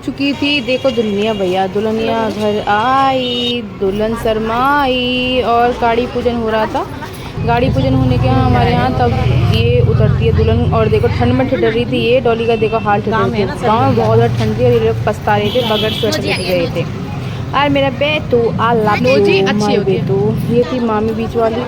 चुकी थी। देखो दुल्हनिया भैया, दुल्हनिया घर आई, दुल्हन शर्माई और गाड़ी पूजन हो रहा था। गाड़ी पूजन होने के यहाँ हमारे यहाँ तब ये उतरती है दुल्हन। और देखो ठंड में ठिठर रही थी ये डॉली का, देखो हाल ठिठर रही थी। गाँव में बहुत ज़्यादा ठंड थी और ये लोग पछता रहे थे, बगैर स्वेटर के गए थे। और मेरा बेटू आला माय बेटू, ये थी मामी बीच वाली।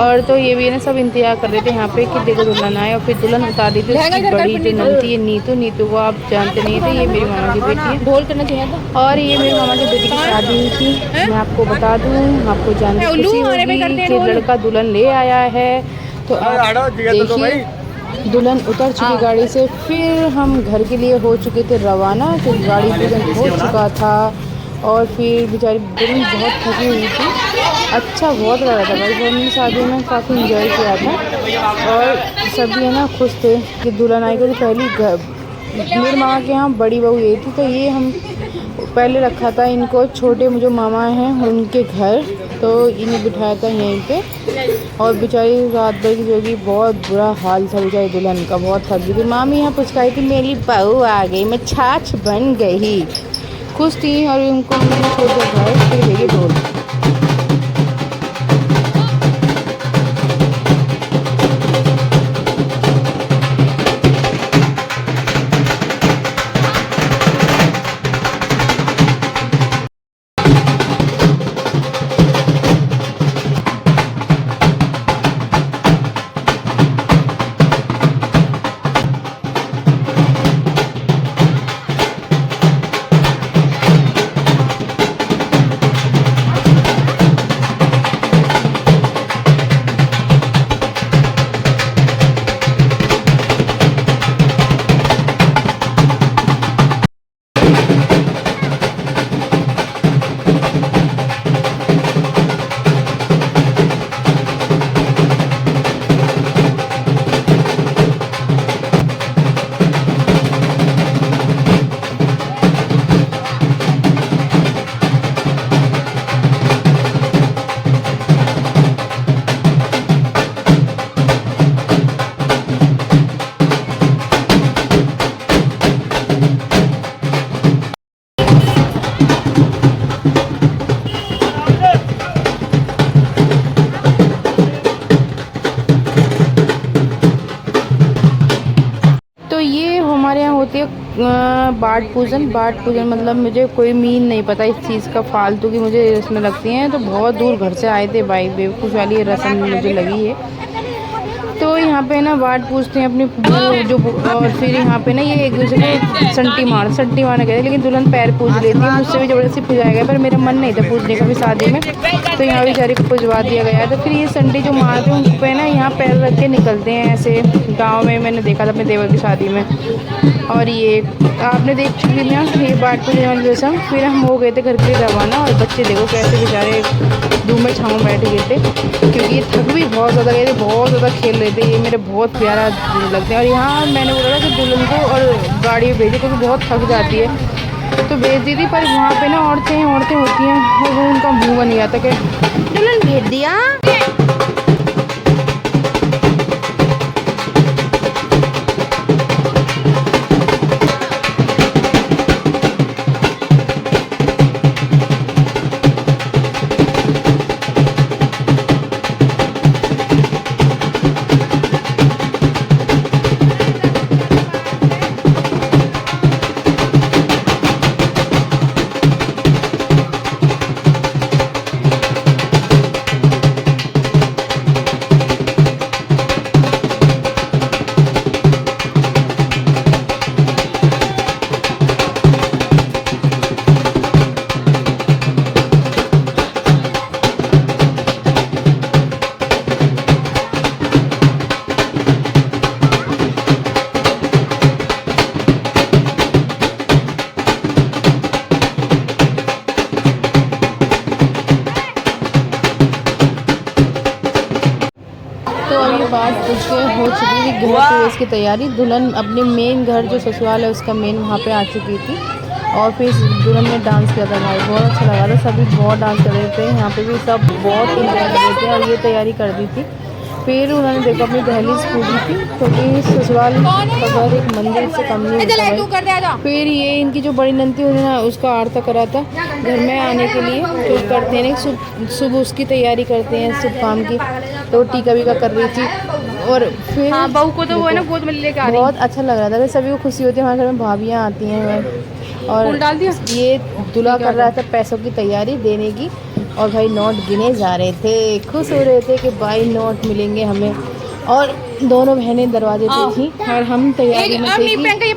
और तो ये भी है ना, सब इंतजार कर रहे थे यहाँ पे कि देखो दुल्हन आए। और फिर दुल्हन उतार रही थी उसकी बड़ी जो नंदी थी, ये नीतू। नीतू को आप जानते नहीं थे, ये मेरी मामा की बेटी है। ढोल करना चाहिए था। और ये मेरी मामा की बेटी की शादी हुई थी, मैं आपको बता दूँ, आपको जानने की खुशी होगी कि लड़का दुल्हन ले आया है। तो आप देखिए दुल्हन उतर चुकी गाड़ी से। फिर हम घर के लिए हो चुके थे रवाना, फिर गाड़ी पूजन हो चुका था। और फिर बेचारी दुल्हन बहुत थकी हुई थी। अच्छा बहुत लग रहा था भाई, हमने शादी में काफ़ी इंजॉय किया था। और सभी है ना खुश थे कि दुल्हन आई। क्योंकि पहली मेरे मामा के यहाँ बड़ी बहू ये थी, तो ये हम पहले रखा था इनको छोटे जो मामा हैं उनके घर, तो इन्हें बिठाया था यहीं पे। और बेचारी रात भर की जो कि बहुत बुरा हाल था बेचारी दुल्हन का, बहुत थक गई थी। मामी यहाँ पुचकाई थी, मेरी बहू आ गई, मैं छाछ बन गई। खुश थी और उनको हमने छोड़ दिया घर। फिर भेजी ढोल। तो ये हमारे यहाँ होती है बाट पूजन। बाट पूजन मतलब मुझे कोई मीन नहीं पता इस चीज़ का, फालतू की मुझे रस्में लगती हैं। तो बहुत दूर घर से आए थे भाई, बेवकूफ़ वाली रस्म मुझे लगी है। तो यहाँ पे ना बाट पूछते हैं अपनी जो। और फिर यहाँ पे ना ये एक दूसरे को संटी मारने कहते हैं, लेकिन दुल्हन पैर पूज लेती है। मुझसे भी ज़बरदस्ती पूजाया गया, पर मेरा मन नहीं था पूजने का भी शादी में। तो यहाँ बेचारी को पुजवा दिया गया। तो फिर ये संटी जो मारते हैं उन पे ना यहाँ पैर रख के निकलते हैं ऐसे। गाँव में मैंने देखा था अपने देवर की शादी में। और ये आपने देख चुकी ना ये बाट पूजने वाली रस्म। फिर हम हो गए थे घर के लिए रवाना। और बच्चे देखो कैसे बेचारे धूम में छाँव बैठ गए थे, क्योंकि ये थक भी बहुत ज़्यादा गए थे, बहुत ज़्यादा खेल रहे थे। ये मेरे बहुत प्यारा लगते हैं। और यहाँ मैंने बोला था कि दुल्हन को और गाड़ी में भेजे, क्योंकि बहुत थक जाती है, तो भेज दी थी। पर वहाँ पे ना औरतें होती हैं और वो उनका मुँह बन गया था कि दुल्हन भेज दिया। बात उसके हो चुकी थी गृह प्रवेश की तैयारी। दुल्हन अपने मेन घर जो ससुराल है उसका मेन वहाँ पे आ चुकी थी। और फिर दुल्हन ने डांस किया था भाई, बहुत अच्छा लगा था। सभी बहुत डांस कर रहे थे, यहाँ पे भी सब बहुत इंजॉय कर रहे थे। और ये तैयारी कर दी थी फिर उन्होंने देखो अपनी दहलीज पूरी थी, क्योंकि ससुराल का घर एक मंदिर से कम नहीं होता है। फिर ये इनकी जो बड़ी नंदी उन्होंने ना उसका आरता करा था घर में आने के लिए, जो करते हैं ना सुबह उसकी तैयारी करते हैं शुभ काम की, तो टीका वीका कर रही थी। और फिर बहू को तो वो है ना गोद में लेके आ रही, बहुत अच्छा लग रहा था। सभी को खुशी होती है, हमारे घर में भाभियाँ आती हैं। और डाल दिया, ये दूल्हा कर रहा था पैसों की तैयारी देने की, और भाई नोट गिने जा रहे थे, खुश हो रहे थे कि भाई नोट मिलेंगे हमें। और दोनों बहनें दरवाजे पे थी और हम तैयारी में थे कि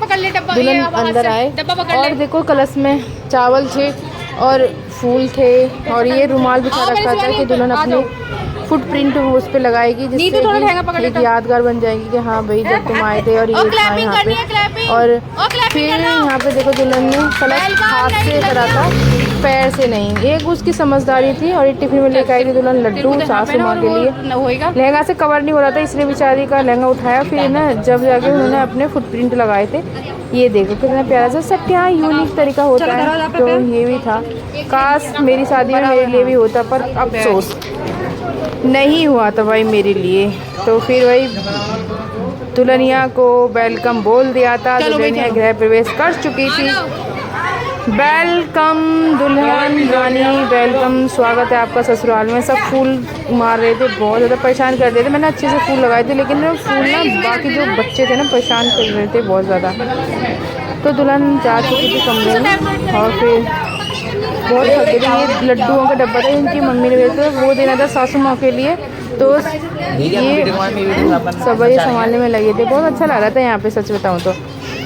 दुल्हन अंदर आए। और देखो कलश में चावल थे और फूल थे, और ये रुमाल बिछा रखा था कि दुल्हन अपने फुटप्रिंट उस पर लगाएगी, जिससे एक यादगार बन जाएगी कि हाँ भाई जब तुम आए थे और ये था यहाँ पे। और फिर यहाँ पे देखो दुल्हन ने कलश हाथ से करा था, पैर से नहीं। एक उसकी समझदारी थी। और एक टिफिन में लेकर आई थी दुल्हन लड्डू सासू माँ के लिए। लहंगा से कवर नहीं हो रहा था, इसलिए बेचारी का लहंगा उठाया। फिर ना जब जाके उन्होंने अपने फुटप्रिंट लगाए थे। ये देखो कितना प्यारा सा, सबके यहाँ यूनिक तरीका होता है, तो ये भी था। काश मेरी शादी में मेरे लिए भी होता, पर अफसोस नहीं हुआ था भाई मेरे लिए। तो फिर वही दुल्हनिया को वेलकम बोल दिया था। दुल्हनिया गृह प्रवेश कर चुकी थी। वेलकम दुल्हन रानी, वेलकम, स्वागत है आपका ससुराल में। सब फूल मार रहे थे, बहुत ज़्यादा परेशान कर रहे थे। मैंने अच्छे से फूल लगाए थे, लेकिन वो फूल ना बाकी जो बच्चे थे ना परेशान कर रहे थे बहुत ज़्यादा। तो दुल्हन जा चुकी थी कमरे में, और फिर बहुत थक गई थी। ये लड्डुओं का डब्बा था इनकी मम्मी ने भेजा, वो देना था सासू माँ के लिए, तो ये सब ये संभालने में लगे थे। बहुत अच्छा लग रहा था यहाँ पे, सच बताऊँ तो।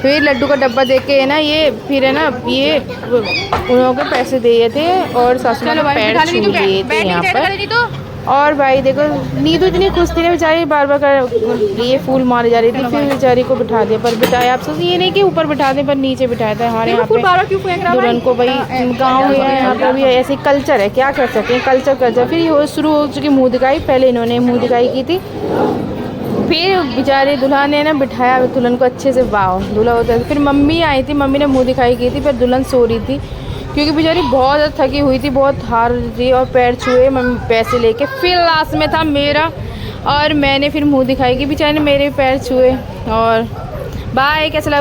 फिर लड्डू का डब्बा देख के है ना, ये फिर है ना, ये उन को पैसे दिए थे और सासू माँ के पैर छू लिए थे यहाँ पर। और भाई देखो नीतू इतनी खुश थी ना बेचारी, बार बार कर ये फूल मारे जा रही थी। फिर बेचारी को बिठा दिया, पर बिठाया आप ये नहीं कि ऊपर बिठा दें, पर नीचे बिठाया था। हमारे यहाँ पे दुल्हन को भाई गाँव है, यहाँ पे भी ऐसे कल्चर है, क्या कर सकते हैं, कल्चर। फिर ये शुरू हो चुकी मुँह दिखाई। पहले इन्होंने मुँह दिखाई की थी, फिर बेचारे दूल्हा ने ना बिठाया दुल्हन को अच्छे से, वाह दूल्हा होता है। फिर मम्मी आई थी, मम्मी ने मुँह दिखाई की थी। फिर दुल्हन सो रही थी, क्योंकि बेचारी बहुत ज़्यादा थकी हुई थी, बहुत हार रही थी। और पैर छुए मम्मी पैसे लेके। फिर लास्ट में था मेरा, और मैंने फिर मुंह दिखाई कि बेचारे ने मेरे पैर छुए। और बाय, कैसा लगा।